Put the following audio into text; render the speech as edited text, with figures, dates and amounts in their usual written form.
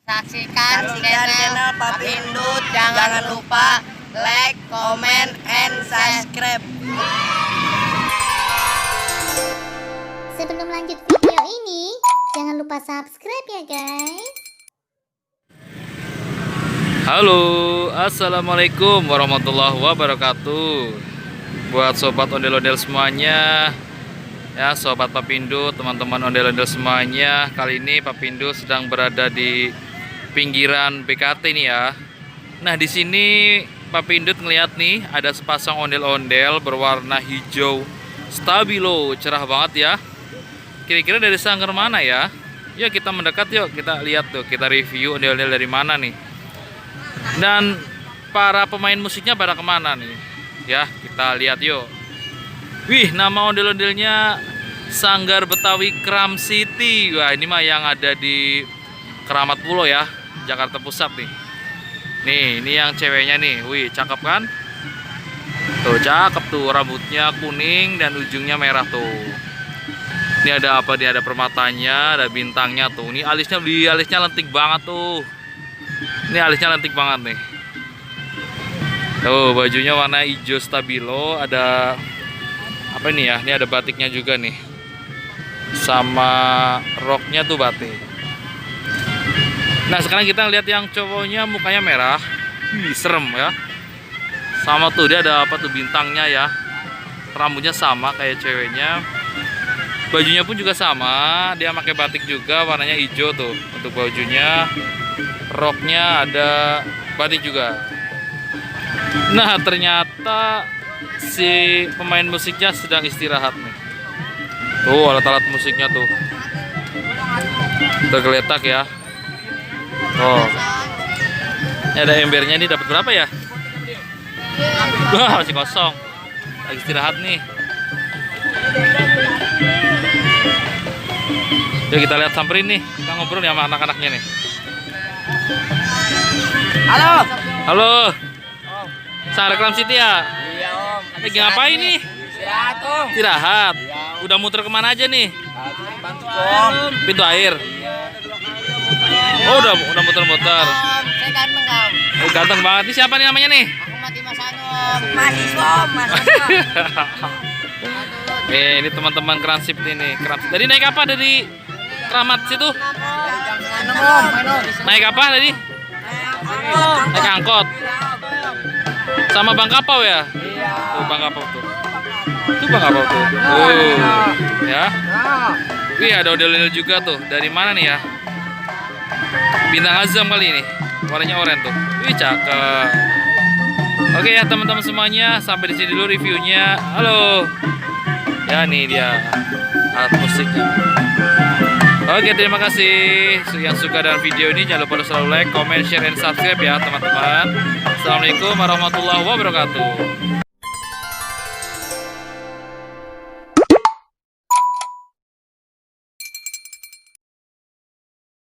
Saksikan channel Papindut. Jangan lupa like, comment, and subscribe. Sebelum lanjut video ini, jangan lupa subscribe ya guys. Halo, assalamualaikum warahmatullahi wabarakatuh. Buat sobat ondel-ondel semuanya, ya sobat Papindut, teman-teman ondel-ondel semuanya. Kali ini Papindut sedang berada di pinggiran BKT nih ya. Nah di sini Papindut ngeliat nih ada sepasang ondel-ondel berwarna hijau stabilo, cerah banget ya. Kira-kira dari sanggar mana ya? Yuk kita mendekat, yuk kita lihat tuh, kita review ondel-ondel dari mana nih. Dan para pemain musiknya pada kemana nih? Ya kita lihat yuk. Wih, nama ondel-ondelnya Sanggar Betawi Kram City. Wah ini mah yang ada di Keramat Pulo ya, Jakarta Pusat nih. Nih, ini yang ceweknya nih. Wih, cakep kan? Tuh, cakep tuh. Rambutnya kuning dan ujungnya merah tuh. Ini ada apa? Ini ada permatanya, ada bintangnya tuh. Ini alisnya lentik banget tuh. Ini alisnya lentik banget nih. Tuh, bajunya warna hijau stabilo. Ada apa ini ya? Ini ada batiknya juga nih. Sama roknya tuh batik. Nah sekarang kita lihat yang cowoknya mukanya merah. Wih, serem ya. Sama tuh dia ada apa tuh bintangnya ya. Rambutnya sama kayak ceweknya. Bajunya pun juga sama. Dia pakai batik juga warnanya hijau tuh untuk bajunya. Roknya ada batik juga. Nah ternyata si pemain musiknya sedang istirahat nih. Tuh alat-alat musiknya tuh tergeletak ya. Oh, ini ada embernya nih, dapat berapa ya? Wah masih kosong, lagi istirahat nih. Yuk kita lihat, samperin nih, kita ngobrol nih sama anak-anaknya nih. Halo. Halo, Sanggar Kram City ya? Iya om. Lagi ngapain nih? Istirahat om. Istirahat. Udah muter kemana aja nih? Bantu om. Pintu air. Oh udah muter-muter. Saya ganteng om. Oh, ganteng banget. Ini siapa nih namanya nih? Aku mati Mas Anu om. Mahasiswa om. Ini teman-teman Keransip ini. Tadi naik apa dari Keramat situ? Naik apa tadi? Naik angkot. Sama Bang Kapau ya? Tuh Bang Kapau tuh. Tuh Bang Kapau tuh. Ya. Wih ada ondel-ondel juga tuh. Dari mana nih ya? Bintang Azam kali ini. Warnanya oranye tuh. Wih cakep. Oke ya teman-teman semuanya, sampai di sini dulu reviewnya. Halo. Ya nih dia alat musiknya. Oke terima kasih yang suka dengan video ini. Jangan lupa selalu like, comment, share, dan subscribe ya teman-teman. Assalamualaikum warahmatullahi wabarakatuh.